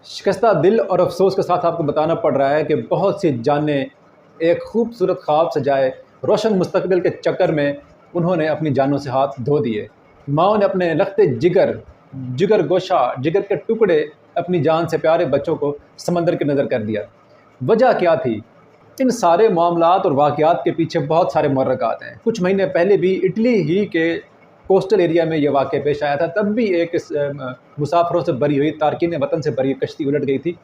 शिकस्ता दिल और अफसोस के साथ आपको बताना पड़ रहा है कि बहुत सी जानें एक खूबसूरत ख्वाब सजाए रोशन मुस्तकबिल के चक्कर में उन्होंने अपनी जानों से हाथ धो दिए। माओ ने अपने लखते जिगर जिगर गोशा जिगर के टुकड़े अपनी जान से प्यारे बच्चों को समंदर के नज़र कर दिया। वजह क्या थी? इन सारे मामलात और वाक़यात के पीछे बहुत सारे मुहर्रकात हैं। कुछ महीने पहले भी इटली ही के कोस्टल एरिया में ये वाक़या पेश आया था। तब भी एक मुसाफिरों से भरी हुई तारकीन वतन से भरी कश्ती उलट गई थी,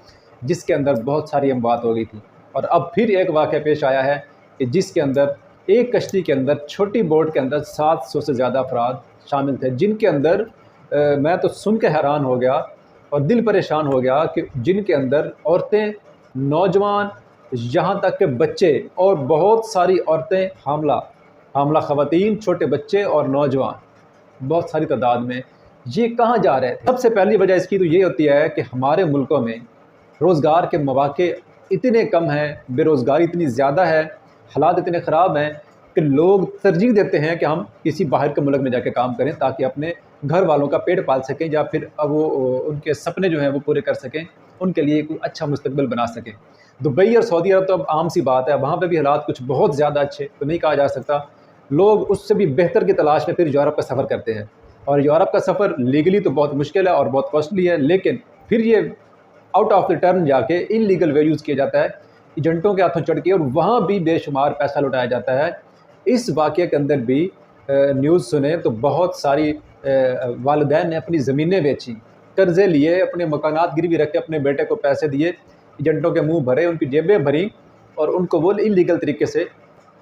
जिसके अंदर बहुत सारी अमवात हो गई थी। और अब फिर एक वाक़या पेश आया है कि जिसके अंदर एक कश्ती के अंदर, छोटी बोट के अंदर 700 से ज़्यादा अफराद शामिल थे, जिनके अंदर मैं तो सुन के हैरान हो गया और दिल परेशान हो गया कि जिनके अंदर औरतें, नौजवान, यहाँ तक के बच्चे और बहुत सारी औरतें हामला ख़वातीन, छोटे बच्चे और नौजवान बहुत सारी तादाद में ये कहाँ जा रहे थे। सबसे पहली वजह इसकी तो ये होती है कि हमारे मुल्कों में रोज़गार के मौक़े इतने कम हैं, बेरोज़गारी इतनी ज़्यादा है, हालात इतने ख़राब हैं कि लोग तरजीह देते हैं कि हम किसी बाहर के मुल्क में जाके काम करें ताकि अपने घर वालों का पेट पाल सकें या फिर वो उनके सपने जो हैं वो पूरे कर सकें, उनके लिए कोई अच्छा मुस्तकबिल बना सकें। दुबई और सऊदी अरब तो अब आम सी बात है, वहाँ पे भी हालात कुछ बहुत ज़्यादा अच्छे तो नहीं कहा जा सकता। लोग उससे भी बेहतर की तलाश में फिर यूरोप का सफ़र करते हैं, और यूरोप का सफ़र लीगली तो बहुत मुश्किल है और बहुत कॉस्टली है, लेकिन फिर ये आउट ऑफ द टर्न जाके इलीगल वे यूज़ किया जाता है, एजेंटों के हाथों चढ़ के, और वहाँ भी बेशुमार पैसा लुटाया जाता है। इस वाक़ये के अंदर भी न्यूज़ सुने तो बहुत सारी वालिदैन ने अपनी ज़मीनें बेची, कर्ज़े लिए, अपने मकानात गिरवी रख के अपने बेटे को पैसे दिए, एजेंटों के मुँह भरे, उनकी जेबें भरी और उनको वो इलीगल तरीके से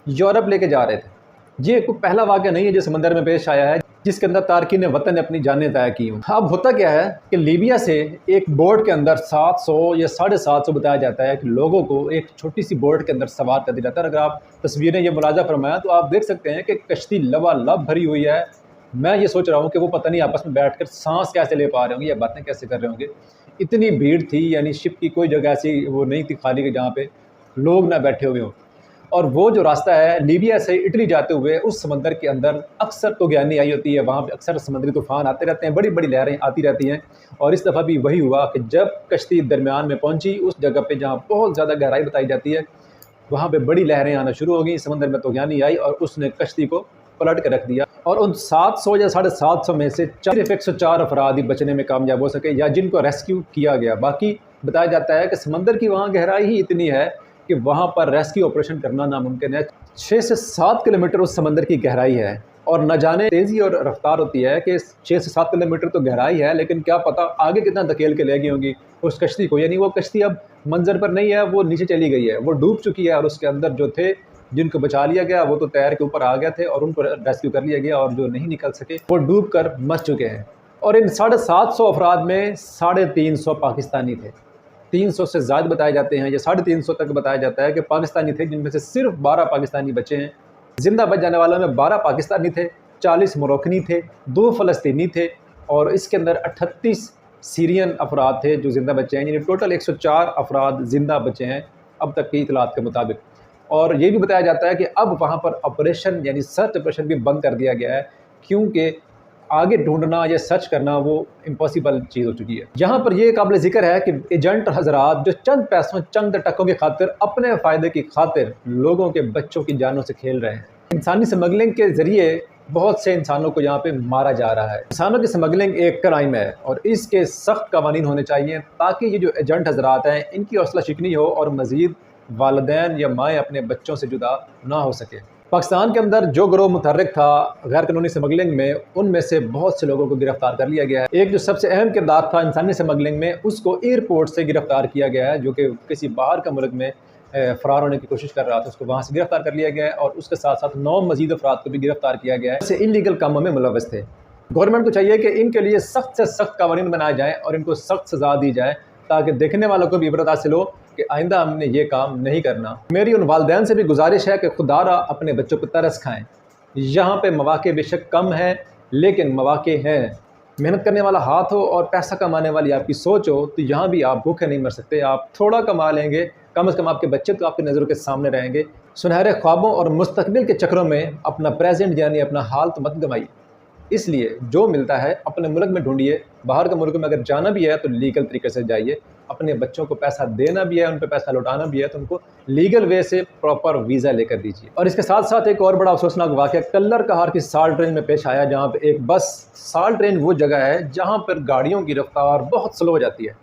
यूरोप लेके जा रहे थे। ये कोई पहला वाक़या नहीं है जो समंदर में पेश आया है जिसके अंदर तारकीन वतन ने अपनी जानें ज़ाया की हों। अब होता क्या है कि लीबिया से एक बोट के अंदर 700 या 750 बताया जाता है कि लोगों को एक छोटी सी बोट के अंदर सवार कर दिया जाता है। अगर आप तस्वीरें ये मुलाजा फरमाया तो आप देख सकते हैं कि कश्ती लबालब भरी हुई है। मैं ये सोच रहा हूँ कि वो पता नहीं आपस में बैठ कर सांस कैसे ले पा रहे होंगे या बातें कैसे कर रहे होंगे। इतनी भीड़ थी, यानी शिप की कोई जगह ऐसी वो नहीं थी खाली कि जहाँ पे लोग ना बैठे हुए हों। और वो जो रास्ता है लीबिया से इटली जाते हुए, उस समंदर के अंदर अक्सर तूफ़ानी आई होती है, वहाँ पे अक्सर समुद्री तूफ़ान आते रहते हैं, बड़ी बड़ी लहरें आती रहती हैं। और इस दफ़ा भी वही हुआ कि जब कश्ती दरमियान में पहुँची, उस जगह पे जहाँ बहुत ज़्यादा गहराई बताई जाती है, वहाँ पे बड़ी लहरें आना शुरू हो गई, समंदर में तूफ़ानी आई और उसने कश्ती को पलट के रख दिया। और उन 700 या 750 में से सिर्फ 104 अफराद ही बचने में कामयाब हो सके या जिनको रेस्क्यू किया गया। बाकी बताया जाता है कि समंदर की वहाँ गहराई ही इतनी है कि वहाँ पर रेस्क्यू ऑपरेशन करना नामुमकिन है। 6 से 7 किलोमीटर उस समंदर की गहराई है और न जाने तेज़ी और रफ्तार होती है कि 6 से 7 किलोमीटर तो गहराई है, लेकिन क्या पता आगे कितना धकेल के ले गई होंगी उस कश्ती को। यानी वो कश्ती अब मंजर पर नहीं है, वो नीचे चली गई है, वो डूब चुकी है और उसके अंदर जो थे जिनको बचा लिया गया वो तो तैर के ऊपर आ गए थे और उनको रेस्क्यू कर लिया गया, और जो नहीं निकल सके वो डूब कर मर चुके हैं। और इन 750 अफराद में 350 पाकिस्तानी थे। 300 से ज़्यादा बताए जाते हैं, या 350 तक बताया जाता है कि पाकिस्तानी थे, जिनमें से सिर्फ 12 पाकिस्तानी बचे हैं। ज़िंदा बच जाने वालों में 12 पाकिस्तानी थे, 40 मोरक्कनी थे, 2 फ़लस्तीनी थे और इसके अंदर 38 सीरियन अफराद थे जो ज़िंदा बचे हैं। यानी टोटल 104 अफराद ज़िंदा बचे हैं अब तक की इतलात के मुताबिक। और ये भी बताया जाता है कि अब वहाँ पर ऑपरेशन यानी सर्च ऑपरेशन भी बंद कर दिया गया है, क्योंकि आगे ढूंढना या सर्च करना वो इम्पॉसिबल चीज़ हो चुकी है। यहाँ पर ये काबिल ज़िक्र है कि एजेंट हजरात जो चंद पैसों, चंद टकों की खातिर, अपने फ़ायदे की खातिर लोगों के बच्चों की जानों से खेल रहे हैं। इंसानी स्मगलिंग के ज़रिए बहुत से इंसानों को यहाँ पे मारा जा रहा है। इंसानों की स्मगलिंग एक क्राइम है और इसके सख्त कवानीन होने चाहिए ताकि ये जो एजेंट हजरात हैं इनकी हौसला शिकनी हो और मज़ीद वालिदैन या माएँ अपने बच्चों से जुदा ना हो सके। पाकिस्तान के अंदर जो गिरोह मुतहर्रिक था गैर कानूनी स्मगलिंग में, उनमें से बहुत से लोगों को गिरफ्तार कर लिया गया है। एक जो सबसे अहम किरदार था इंसानी स्मगलिंग में, उसको एयरपोर्ट से गिरफ्तार किया गया है, जो कि किसी बाहर का मुल्क में फ़रार होने की कोशिश कर रहा था, उसको वहाँ से गिरफ्तार कर लिया गया है। और उसके साथ साथ 9 मज़ीद अफराद को भी गिरफ्तार किया गया है जैसे इलीगल कामों में मुलव्वस थे। गवर्नमेंट को चाहिए कि इनके लिए सख्त से सख्त कानून बनाए जाएँ और इनको सख्त सज़ा दी जाए ताकि देखने वालों को भी इबरत हासिल हो कि आइंदा हमने ये काम नहीं करना। मेरी उन वालिदैन से भी गुजारिश है कि खुदारा अपने बच्चों पर तरस खाएँ। यहाँ पे मौक़े बेशक कम हैं, लेकिन मौक़े हैं। मेहनत करने वाला हाथ हो और पैसा कमाने वाली आपकी सोच हो तो यहाँ भी आप भूखे नहीं मर सकते। आप थोड़ा कमा लेंगे, कम से कम आपके बच्चे तो आपकी नज़रों के सामने रहेंगे। सुनहरे ख्वाबों और मुस्तकबिल के चक्रों में अपना प्रेजेंट यानी अपना हाल तो मत गंवाइए। इसलिए जो मिलता है अपने मुल्क में ढूंढिए, बाहर के मुल्क में अगर जाना भी है तो लीगल तरीके से जाइए, अपने बच्चों को पैसा देना भी है, उन पे पैसा लौटाना भी है तो उनको लीगल वे से प्रॉपर वीज़ा लेकर दीजिए। और इसके साथ साथ एक और बड़ा अफसोसनाक वाक़या कल्लर कहार की साल्ट रेंज में पेश आया, जहाँ पे एक बस, साल्ट रेंज वो जगह है जहाँ पर गाड़ियों की रफ्तार बहुत स्लो हो जाती है,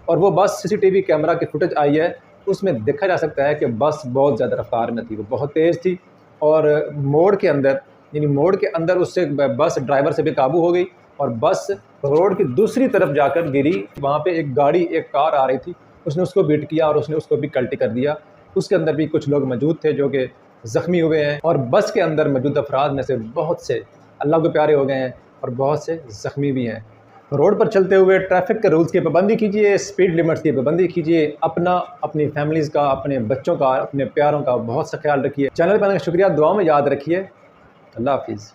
और वो बस CCTV कैमरा की फुटेज आई है, उसमें देखा जा सकता है कि बस बहुत ज़्यादा रफ्तार में थी, वो बहुत तेज़ थी और मोड़ के अंदर, यानी मोड़ के अंदर उससे बस ड्राइवर से भी काबू हो गई और बस रोड की दूसरी तरफ जाकर गिरी। वहाँ पे एक गाड़ी, एक कार आ रही थी, उसने उसको बीट किया और उसने उसको भी कल्टी कर दिया। उसके अंदर भी कुछ लोग मौजूद थे जो कि ज़ख्मी हुए हैं, और बस के अंदर मौजूद अफराद में से बहुत से अल्लाह के प्यारे हो गए हैं और बहुत से ज़ख्मी भी हैं। रोड पर चलते हुए ट्रैफिक के रूल्स की पाबंदी कीजिए, स्पीड लिमिट्स की पाबंदी कीजिए, अपना, अपनी फैमिलीज़ का, अपने बच्चों का, अपने प्यारों का बहुत सा ख्याल रखिए। चैनल पर आने का शुक्रिया, दुआ में याद रखिए। अल्लाह हाफिज़।